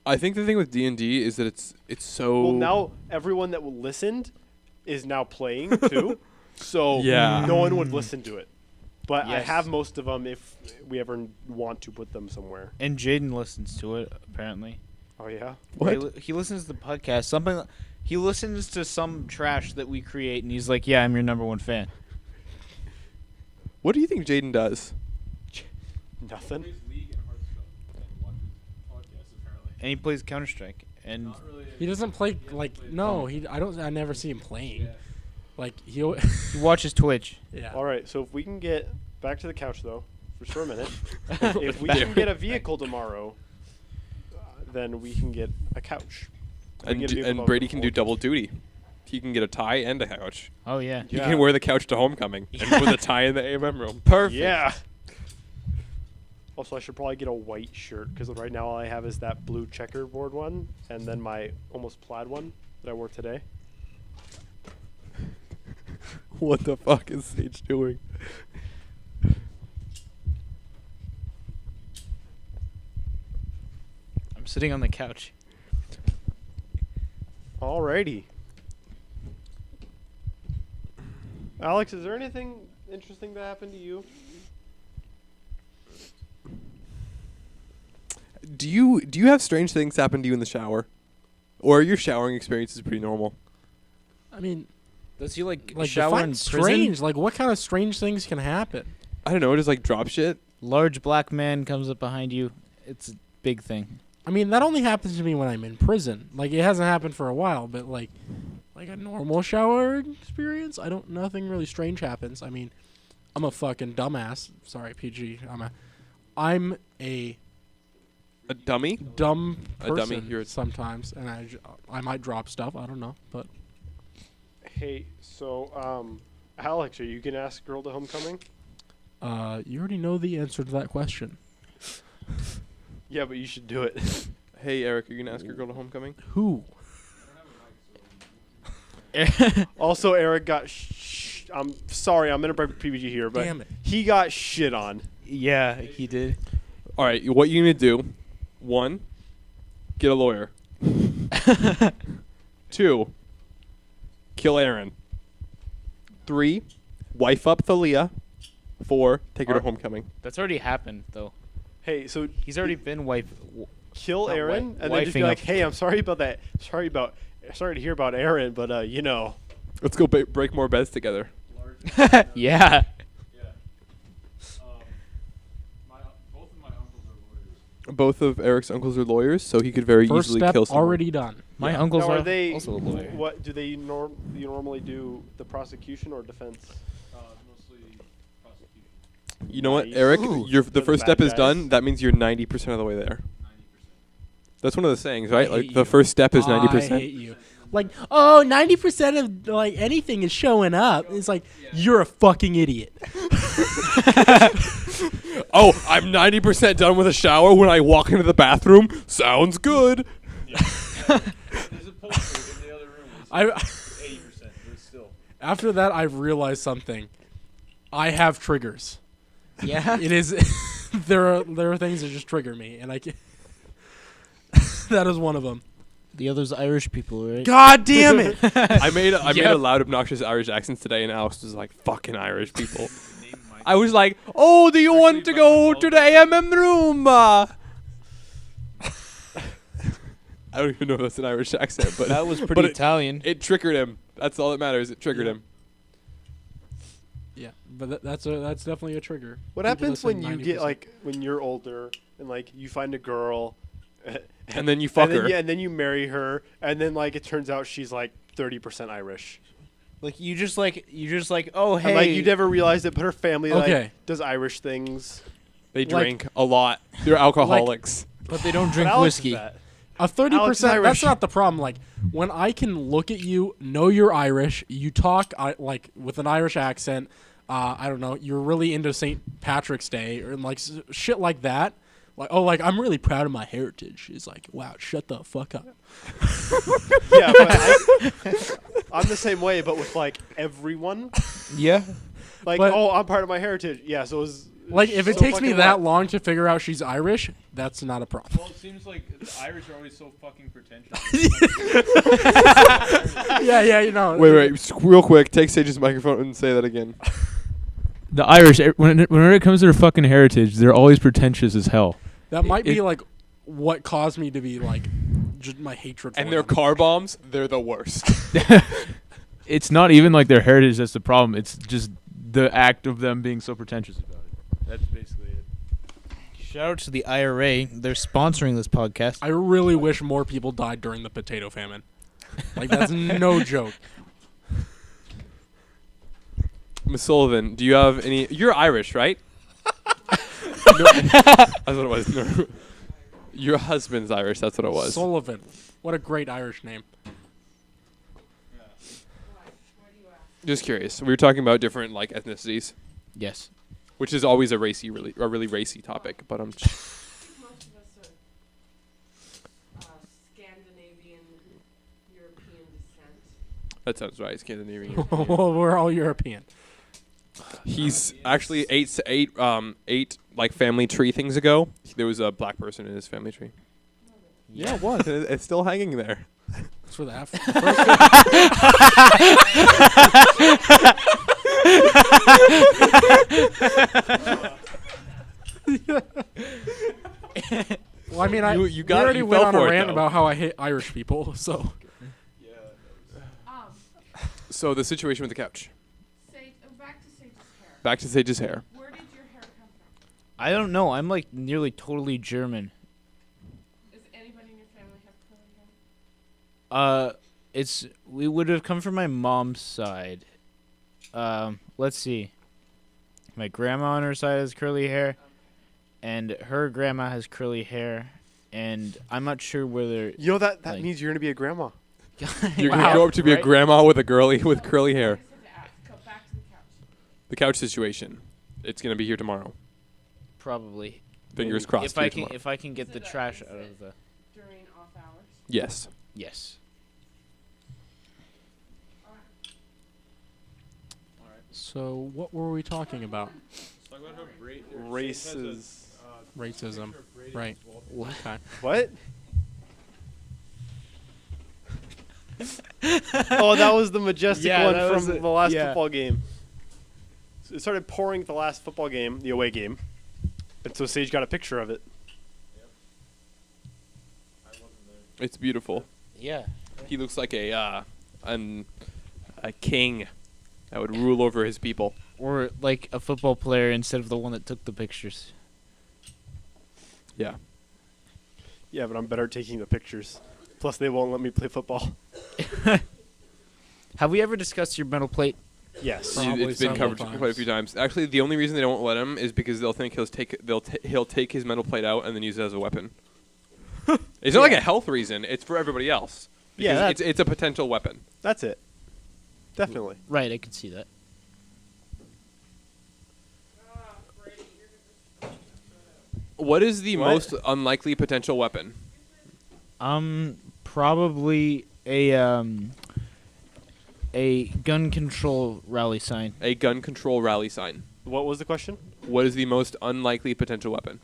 I think the thing with D&D is that it's so. Well, now everyone that listened is now playing too, so Yeah. no one would listen to it. But I Yes. have most of them if we ever want to put them somewhere. And Jaden listens to it apparently. Oh yeah. What? He listens to the podcast. He listens to some trash that we create, and he's like, "Yeah, I'm your #1 fan." What do you think Jaden does? Nothing. Plays League and Hearthstone and watches podcasts, apparently. And he plays Counter Strike. And Not really. He doesn't play I never see him playing. Yeah. Like he he watches Twitch. yeah. All right. So if we can get back to the couch though, for a minute, if we can get a vehicle tomorrow, then we can get a couch. We can get a vehicle And tomorrow Brady can do before- double duty. He can get a tie and a couch. Oh yeah. He Yeah. can wear the couch to homecoming and put the tie in the AMM room. Perfect. Yeah. Also, I should probably get a white shirt because right now all I have is that blue checkerboard one and then my almost plaid one that I wore today. What the fuck is Sage doing? I'm sitting on the couch. Alrighty. Alex, is there anything interesting that happened to you? Do you have strange things happen to you in the shower? Or your showering experience is pretty normal. I mean, Does he like like shower in define prison? strange. Like, what kind of strange things can happen? I don't know, just like drop shit. Large black man comes up behind you. It's a big thing. I mean, that only happens to me when I'm in prison. Like, it hasn't happened for a while, but like a normal shower experience, nothing really strange happens. I mean, I'm a fucking dumbass. Sorry, PG. I'm a A dummy? dumb A dummy, person you're a- sometimes, and I might drop stuff. I don't know, but Hey, so Alex, are you gonna ask girl to homecoming? you already know the answer to that question. Yeah, but you should do it. Hey, Eric, are you going to ask your girl to homecoming? Who? Also, Eric got. I'm sorry, I'm gonna break PBG here, but Damn it. he got shit on. Yeah, he did. All right, what you need to do, 1, get a lawyer. 2, kill Aaron. 3, wife up Thalia. 4, take her to homecoming. That's already happened though. Hey, so He's already been wife. kill not Aaron wi- and then just be wifing like, up. "Hey, I'm sorry about that. Sorry to hear about Aaron, but you know." Let's go break more beds together. Yeah. Yeah. Both of my uncles are lawyers. Both of Eric's uncles are lawyers, so he could very First easily step kill someone. already done. My Yeah. uncles Now, are are they also a lawyer. What do they you normally do? The prosecution or defense? Mostly prosecution. You know what, Nice. Eric? Ooh. The They're the first bad step is guys. done. That means you're 90% of the way there. 90%. That's one of the sayings, right? I Like hate the you. first step is I 90%. hate you. Like, 90% of like anything is showing up. It's like you're a fucking idiot. Oh, I'm 90% done with a shower when I walk into the bathroom. Sounds good. There's a poster in the other room. I 80%, but still. after that I've realized something. I have triggers. Yeah. It is there are things that just trigger me, and I can that is one of them. The other's Irish people, right? God damn it! I made a Yep. loud, obnoxious Irish accent today, and Alex was like, "Fucking Irish people." I was like, "Oh, do you want to go to the AMM room?" I don't even know if that's an Irish accent, but That was but pretty it- Italian. It triggered him. That's all that matters. It triggered Yeah. him. Yeah, but that's definitely a trigger. What People happens that say when you get 90%. like when you're older and like you find a girl, And then you fuck and then, her. yeah, and then you marry her, and then like it turns out she's like 30% Irish. Like you just like oh hey. And like you never realized it, but her family Okay. like does Irish things. They Like- drink a lot. They're alcoholics. but they don't But drink Alex is whiskey. that. A 30%. Alex is That's Irish. not the problem. Like when I can look at you, know you're Irish, you talk like with an Irish accent. I don't know. You're really into St. Patrick's Day or like shit like that. Like I'm really proud of my heritage. It's like, wow, shut the fuck up. Yeah, but I'm the same way, but with like everyone. Yeah. Like, But- oh, I'm part of my heritage. Yeah, so it's Like if it so takes me fucking that what? long to figure out she's Irish, that's not a problem. Well, it seems like the Irish are always so fucking pretentious. yeah, you know. Wait, real quick. Take Sage's microphone and say that again. The Irish, whenever it comes to their fucking heritage, they're always pretentious as hell. That might be it- like what caused me to be like just my hatred for And their them. car bombs, they're the worst. It's not even like their heritage that's the problem. It's just the act of them being so pretentious about it. That's basically it. Shout out to the IRA. They're sponsoring this podcast. I really wish more people died during the potato famine. Like that's no joke. Miss Sullivan, do you have any? You're Irish, right? No, that's what it was. No. Your husband's Irish. That's what it was. Sullivan. What a great Irish name. Just curious. We were talking about different like ethnicities, Yes. which is always a really racy topic. But Most of us are Scandinavian, European descent. that sounds right. Scandinavian. Well, we're all European. He's actually eight like family tree things ago. There was a black person in his family tree. Yeah, it was. It's still hanging there. It's for the Well, I mean, You got we it, already you went fell on a for it, rant though. about how I hate Irish people. So Um, So the situation with the couch. back to Sage's hair. Back to Sage's hair. Where did your hair come from? I don't know. I'm like nearly totally German. Does anybody in your family have curly hair? We would have come from my mom's side. Let's see. My grandma on her side has curly hair, and her grandma has curly hair, and I'm not sure whether. You know that Like- means you're gonna be a grandma. You're Wow, gonna grow up to be right? a grandma with a girly with curly hair. I said to ask. Go back to the couch. The couch situation. It's gonna be here tomorrow. Probably. Fingers Maybe. crossed. If here I can, tomorrow. if I can get Is the it a- trash is out it- of the. During off hours. Yes. Yes. So what were we talking about? Talk about how Races. Racism. Right. Okay. What? Oh, that was the majestic Yeah, one that was from it. the last Yeah. football game. So it started pouring at the last football game, the away game, and so Sage got a picture of it. It's beautiful. Yeah. He looks like a king that would rule over his people. Or like a football player instead of the one that took the pictures. Yeah. Yeah, but I'm better at taking the pictures. Plus, they won't let me play football. Have we ever discussed your metal plate? Yes. Probably It's been several covered quite a few times. Actually, the only reason they don't let him is because they'll think he'll take his metal plate out and then use it as a weapon. It's not like a health reason. It's for everybody else. Yeah, Because that's- it's a potential weapon. That's it. Definitely. Right, I can see that. What is the What? most unlikely potential weapon? Probably a gun control rally sign. A gun control rally sign. What was the question? What is the most unlikely potential weapon?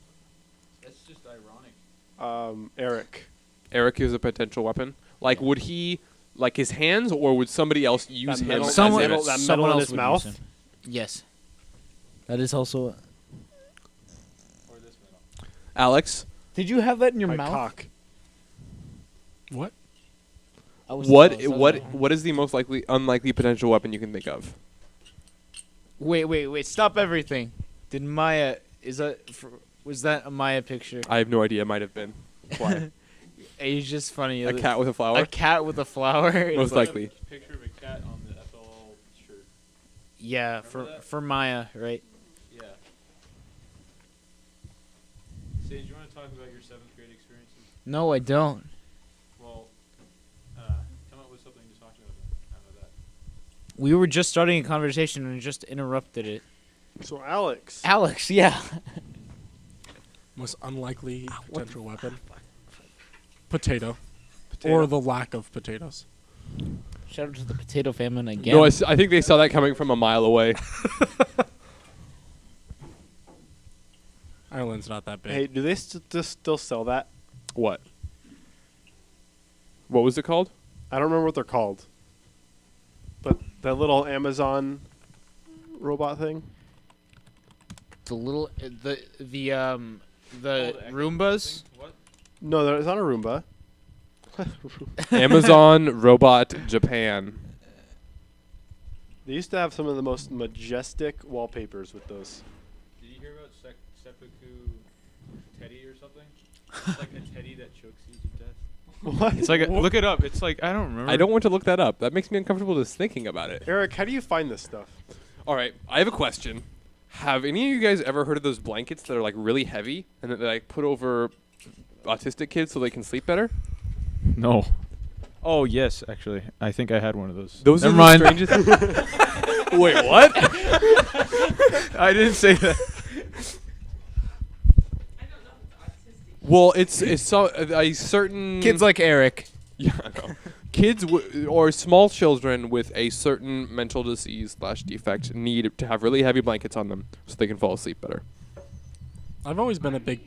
That's just ironic. Eric. Eric is a potential weapon. Like, would he, like his hands, or would somebody else use him? metal- as Someone, a- metal- that someone in else his would mouth? use him. Yes. That is also. Or this metal. Alex, Did you have that in your My mouth? cock. What? what is the most unlikely potential weapon you can think of? Wait! Stop everything. Did Maya? Was that a Maya picture? I have no idea. It might have been. Why? It's just funny. A cat with a flower? A cat with a flower. It's Most like- likely. Picture of a cat on the FLL shirt. Yeah, Remember that? for Maya, right? Yeah. Sage, you want to talk about your 7th grade experiences? No, I don't. Well, come up with something to talk about that. We were just starting a conversation and just interrupted it. So Alex. Alex, yeah. Most unlikely potential weapon. Potato. Potato. Or the lack of potatoes. Shout out to the potato famine again. No, I think they saw that coming from a mile away. Ireland's not that big. Hey, do they still sell that? What? What was it called? I don't remember what they're called. But that little Amazon robot thing. The little the Roombas. What? No, it's not a Roomba. Amazon Robot Japan. They used to have some of the most majestic wallpapers with those. Did you hear about Seppuku Teddy or something? It's like a teddy that chokes you to death. What? It's like look it up. It's like I don't remember. I don't want to look that up. That makes me uncomfortable just thinking about it. Eric, how do you find this stuff? All right, I have a question. Have any of you guys ever heard of those blankets that are like really heavy and that they like put over autistic kids so they can sleep better? No. Oh yes, actually, I think I had one of those. Those Never are mind. the strangest. Wait, what? I didn't say that. I don't know if it's autistic. Well, it's so a certain Kids like Eric. yeah, I know. Kids or small children with a certain mental disease / defect need to have really heavy blankets on them so they can fall asleep better. I've always been a big.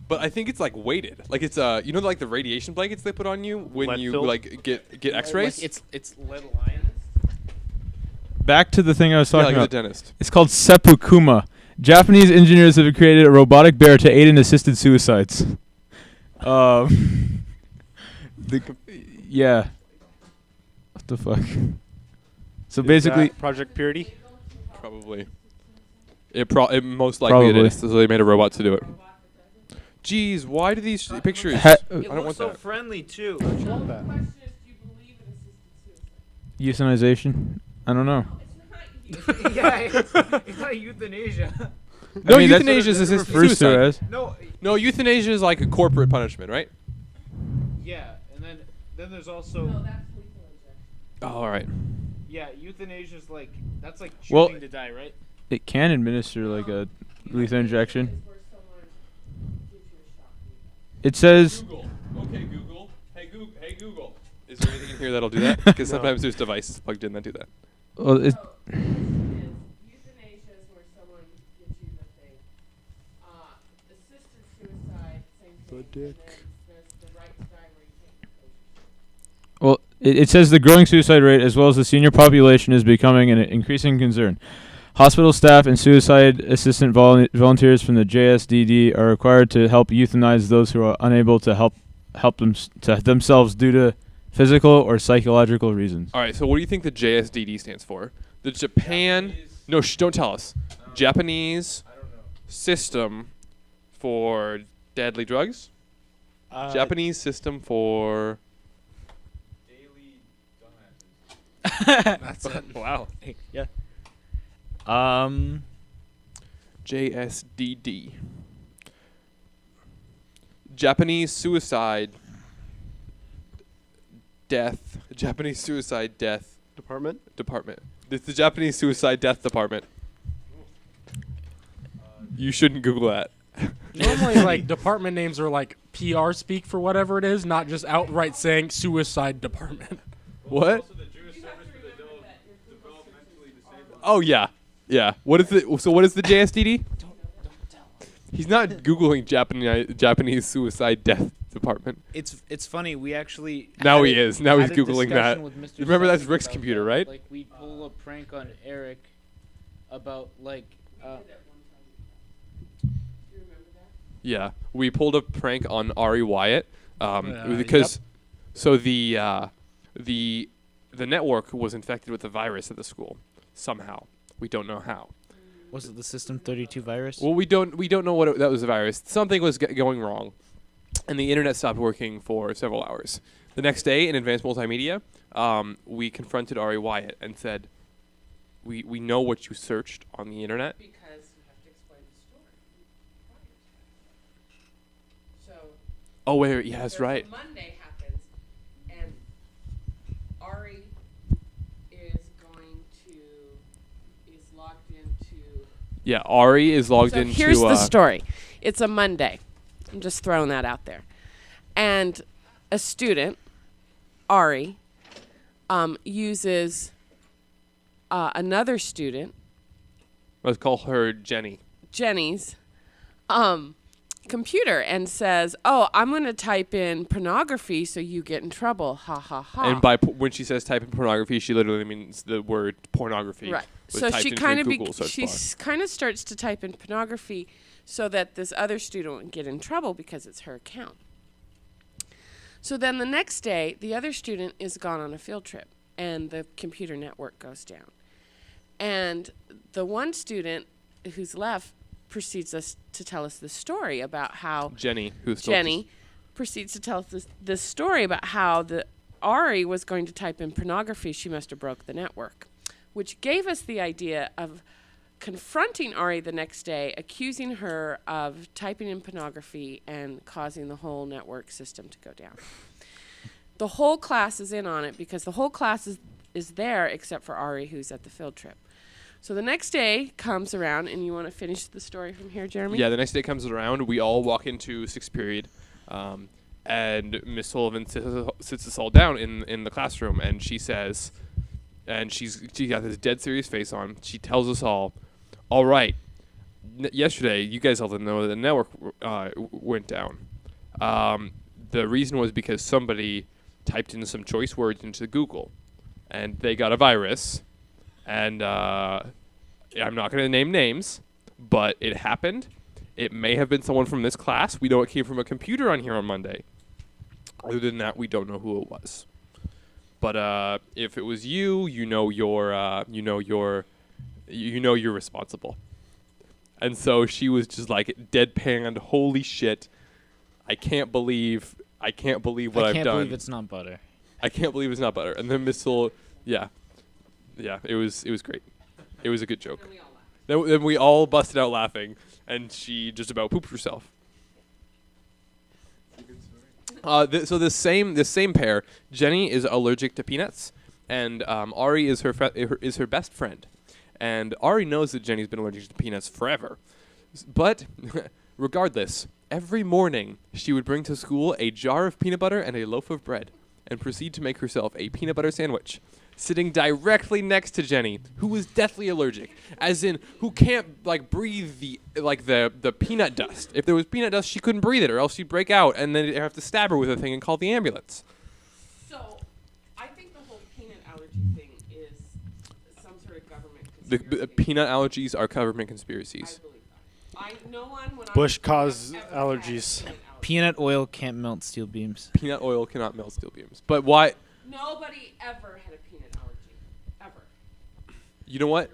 But I think it's like weighted, like it's you know like the radiation blankets they put on you when Lead you filled? like get X-rays. Like it's lead lined. back to the thing I was Yeah, talking like the about. dentist. It's called Seppuku. Japanese engineers have created a robotic bear to aid in assisted suicides. Yeah. What the fuck? So Is basically, that Project Purity. Probably. It most likely it Probably. is. So they made a robot to do it. Jeez, why do these pictures? Ha- I don't want that. friendly too. Don't you want that? The question is, do you believe in assisted suicide? euthanization? I don't know. It's not you. Yeah, it's not euthanasia. No, I mean, that's what euthanasia is it assisted refers to suicide. as. No, No, euthanasia is like a corporate punishment, right? yeah, and then there's No, also that's lethal injection. Oh, all right. euthanasia is like that's like Well- choosing to die, right? It can administer like a lethal injection. Is where someone gives you a shot. It says Google. Okay, Google. Hey, Google. Is there anything in here that'll do that? Because sometimes there's devices plugged in that do that. well, it, So, the question is, euthanasia is where someone gives you the thing. Assisted suicide, same thing. The dick. And then there's the right to die where you take the patient. well, it says the growing suicide rate as well as the senior population is becoming an increasing concern. Hospital staff and suicide assistant volunteers from the JSDD are required to help euthanize those who are unable to help to themselves due to physical or psychological reasons. All right, so what do you think the JSDD stands for? The Japan. No, don't tell us. Japanese system for deadly drugs? Japanese system for. Daily dumbasses. That's it. Wow. Yeah. JSDD. Japanese suicide death. Japanese suicide death Department. department. It's the Japanese suicide death department. You shouldn't Google that. Normally, like department names are like PR speak for whatever it is, not just outright saying suicide department. What? Also, the Jewish Service for the Developmentally Disabled. Oh yeah, yeah. What is the? So what is the JSDD? He's not googling Japanese suicide death department. It's funny. We actually Now had he a- is. Now he's had a Googling that. discussion with Mr. Remember, that's Sessions Rick's about computer, that. right? Like we pull a prank on Eric about like Do you remember that? Yeah, we pulled a prank on Ari Wyatt Yeah, because so the network was infected with a virus at the school somehow. We don't know how. was it the System 32 virus? Well, we don't know what that was a virus. Something was going wrong, and the internet stopped working for several hours. The next day, in Advanced Multimedia, we confronted Ari Wyatt and said, "We know what you searched on the internet." Because you have to explain the story. So. Oh wait, yeah, that's there's right. a Monday happens, and Ari is logged into. Yeah, Ari is logged So into. here's the story. It's a Monday. I'm just throwing that out there, and a student, Ari, uses another student, Let's call her Jenny. Jenny's computer, and says, "Oh, I'm going to type in pornography so you get in trouble." Ha ha ha. And by when she says type in pornography, she literally means the word pornography. Right. was So typed she into kind of Google search bar. kind of starts to type in pornography so that this other student won't get in trouble because it's her account. So then the next day, the other student is gone on a field trip, and the computer network goes down. And the one student who's left proceeds to tell us this story about how Jenny, who's still Jenny proceeds to tell us this story about how the Ari was going to type in pornography. She must have broke the network, which gave us the idea of confronting Ari the next day, accusing her of typing in pornography and causing the whole network system to go down. The whole class is in on it because the whole class is there except for Ari, who's at the field trip. So the next day comes around, and you want to finish the story from here, Jeremy? Yeah, the next day comes around. We all walk into sixth period, and Miss Sullivan sits us all down in the classroom, and she says, and she got this dead serious face on. She tells us all right, yesterday you guys all didn't know that the network went down. The reason was because somebody typed in some choice words into Google, and they got a virus, And I'm not going to name names, but it happened. It may have been someone from this class. We know it came from a computer on here on Monday. Other than that, we don't know who it was. But if it was you, you're responsible. And so she was just like deadpanned. Holy shit! I can't believe what I've done. I can't believe it's not butter. I can't believe it's not butter. And then Missile, yeah, it was great. It was a good joke. Then we all busted out laughing, and she just about pooped herself. So this same pair, Jenny is allergic to peanuts, and Ari is her best friend, and Ari knows that Jenny's been allergic to peanuts forever, but regardless, every morning she would bring to school a jar of peanut butter and a loaf of bread, and proceed to make herself a peanut butter sandwich, sitting directly next to Jenny, who is deathly allergic, as in who can't breathe the peanut dust. If there was peanut dust, she couldn't breathe it, or else she'd break out, and then they'd have to stab her with a thing and call the ambulance. So, I think the whole peanut allergy thing is some sort of government conspiracy. The peanut allergies are government I conspiracies. believe that. No one when Bush I was growing up caused ever had allergies. peanut allergy. Peanut oil can't melt steel beams. Peanut oil cannot melt steel beams. But why? Nobody ever had a peanut allergy. Ever. You know what?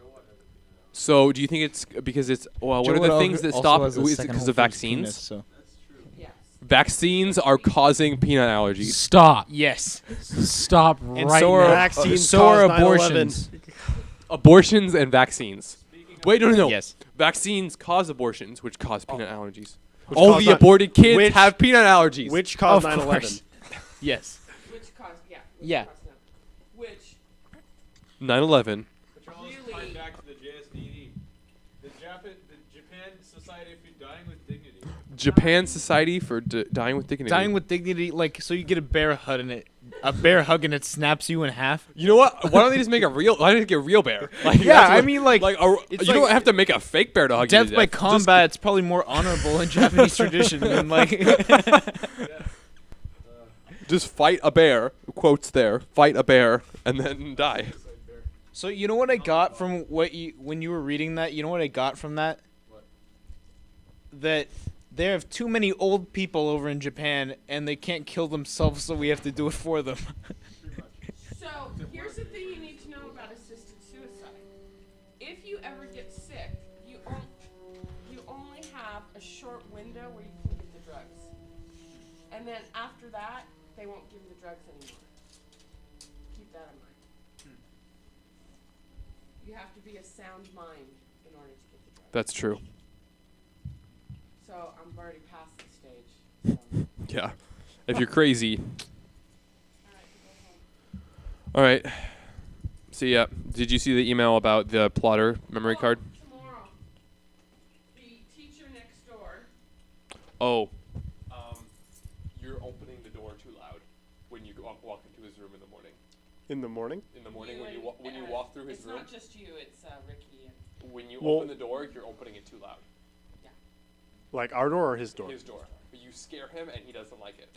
So do you think it's because it's one Joe of the Wood things that also stop has the is it second because home of for his vaccines? penis, so. Yes. Vaccines are causing peanut allergies. Stop. Yes. Stop And right so now. are, Vaccines so are caused 9/11. abortions. Abortions and vaccines. Wait, no. Yes. Vaccines cause abortions, which cause peanut allergies. Which All caused the ni- aborted kids which- have peanut allergies. Which caused Of 9/11? course. Yes. Which caused, Yeah. caused them. Which 9/11. Patrol's Really? tied back to the JSDD. The Japan Society for Dying with Dignity. Japan Society for Dying with Dignity. Dying with dignity, so you get a bear hug and it snaps you in half. You know what? Why don't they just make a real? Why don't they get a real bear? Like, Yeah, that's I what- mean, you don't have to make a fake bear to hug you Death to by death. combat, it's probably more honorable in Japanese tradition than Just fight a bear. Quotes there. Fight a bear and then die. So you know what I got from when you were reading that? You know what I got from that? What? That they have too many old people over in Japan and they can't kill themselves, so we have to do it for them. So, here's the thing you need to know about assisted suicide. If you ever get sick, you only have a short window where you can get the drugs. And then after that, they won't give you the drugs anymore. Keep that in mind. You have to be a sound mind in order to get the drugs. That's true. So, I'm already past the stage. So. Yeah. If you're crazy. All right, go home. All right. See ya. Did you see the email about the plotter memory card? Tomorrow. The teacher next door. Oh. You're opening the door too loud when you walk into his room in the morning. In the morning? In the morning You when you and, walk through his it's room. not just you, it's Ricky and When you Well- open the door, you're opening it too loud. Like our door or his door? His door. But you scare him and he doesn't like it.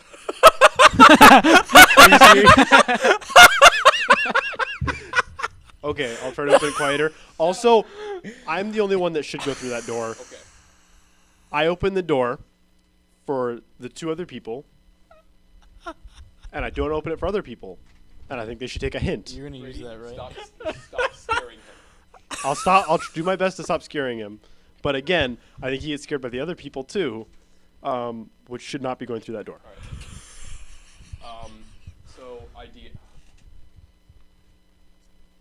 Okay, I'll try to open it quieter. Also, I'm the only one that should go through that door. Okay. I open the door for the two other people, and I don't open it for other people. And I think they should take a hint. You're gonna use that, right? Stop scaring him. I'll stop. Do my best to stop scaring him. But again, I think he gets scared by the other people too, which should not be going through that door. All right. So idea.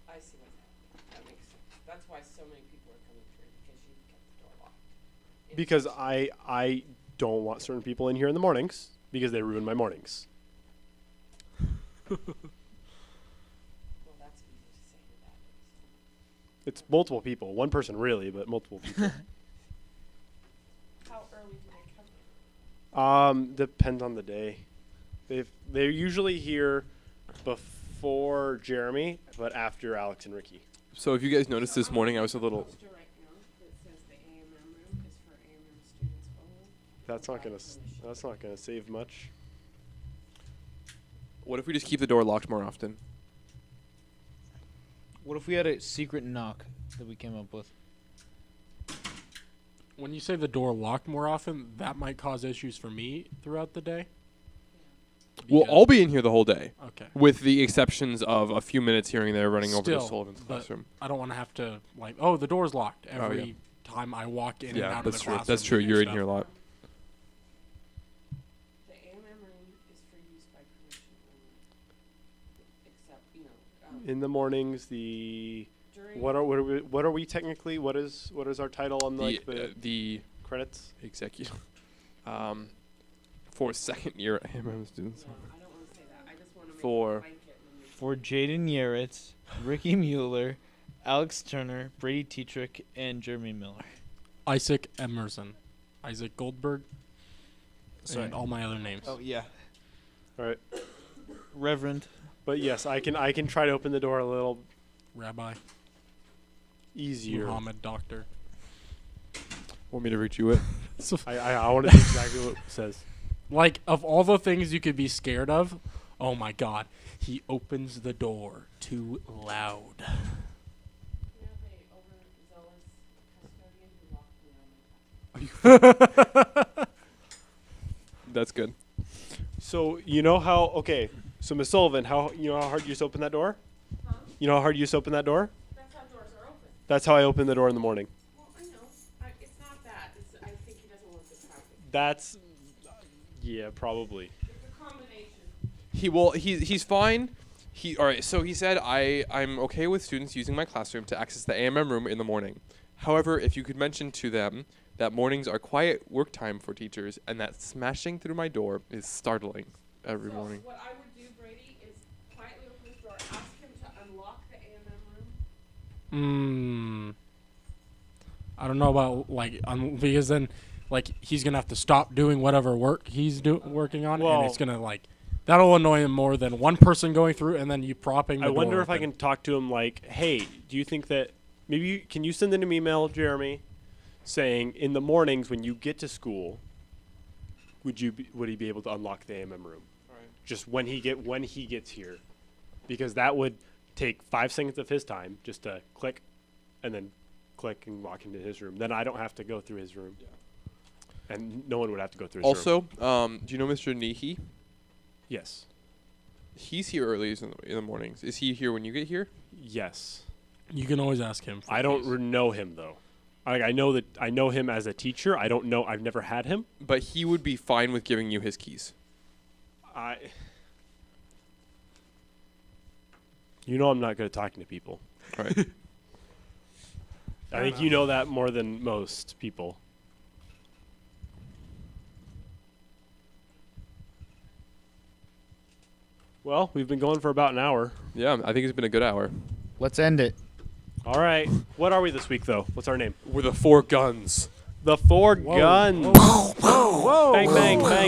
I see what's happening. That makes sense. That's why so many people are coming through because you kept the door locked. Because I don't want certain people in here in the mornings because they ruin my mornings. Well, that's easy to say who that is. It's multiple people. One person really, but multiple people. How early do they come in? Depends on the day. They're usually here before Jeremy, but after Alex and Ricky. So if you guys noticed this morning, I was a little. Poster right now that says the AMM room is for AMM students only. That's not gonna save much. What if we just keep the door locked more often? What if we had a secret knock that we came up with? When you say the door locked more often, that might cause issues for me throughout the day. We'll Because- all be in here the whole day, Okay. with the exceptions of a few minutes here and there running over to Still, Sullivan's but classroom. I don't want to have to like, oh, the door's locked every yeah. time I walk in and Yeah, out that's of the true. classroom. That's true. to do You're in stuff. here a lot. The AMM room is for use by permission only. Except, In the mornings, the during what are we technically? What is our title on like The credits? executive for second year AMM students. I don't want to say that. I just want to make For- a blanket and then For Jaden Yaretz, Ricky Mueller, Alex Turner, Brady Tetrick, and Jeremy Miller. Isaac Emerson, Isaac Goldberg, Sorry. and all my other names. Oh yeah, All right. Reverend. But yes, I can try to open the door a little Rabbi easier. Muhammad Doctor. Want me to read you it? I want to see exactly what it says. Like, of all the things you could be scared of, oh my god, he opens the door too loud. we have a overzealous custodian who locked me out of my class. That's good. So you know how? Okay. So Miss Sullivan, how hard you used to open that door? Huh? You know how hard you used to open that door? That's how doors are open. That's how I open the door in the morning. Well, I know. It's not that. I think he doesn't want the traffic. That's yeah, probably. It's a combination. He's fine. All right. So he said I'm okay with students using my classroom to access the AMM room in the morning. However, if you could mention to them that mornings are quiet work time for teachers and that smashing through my door is startling every So morning. what I would do, Brady, is quietly open his door, ask him to unlock the AMM room. I don't know about like because then like he's gonna have to stop doing whatever work he's working on, Well- and it's gonna like that'll annoy him more than one person going through and then you propping. The I wonder door if I open. can talk to him like, hey, do you think that maybe can you send in an email, Jeremy, saying in the mornings when you get to school, would he be able to unlock the AMM room? Just when he gets here, because that would take 5 seconds of his time just to click, and then click and walk into his room. Then I don't have to go through his room, and no one would have to go through his room. Also, do you know Mr. Nehe? Yes, He's here early in the mornings. Is he here when you get here? yes. You can always ask him. For I don't keys. know him though. I know him as a teacher. I don't know. I've never had him. But he would be fine with giving you his keys. I'm not good at talking to people. All right. I think you know that more than most people. Well, we've been going for about an hour. Yeah, I think it's been a good hour. Let's end it. All right. What are we this week, though? What's our name? We're the Four Guns. The Four Whoa. Guns. Whoa. Whoa. Bang, bang, bang.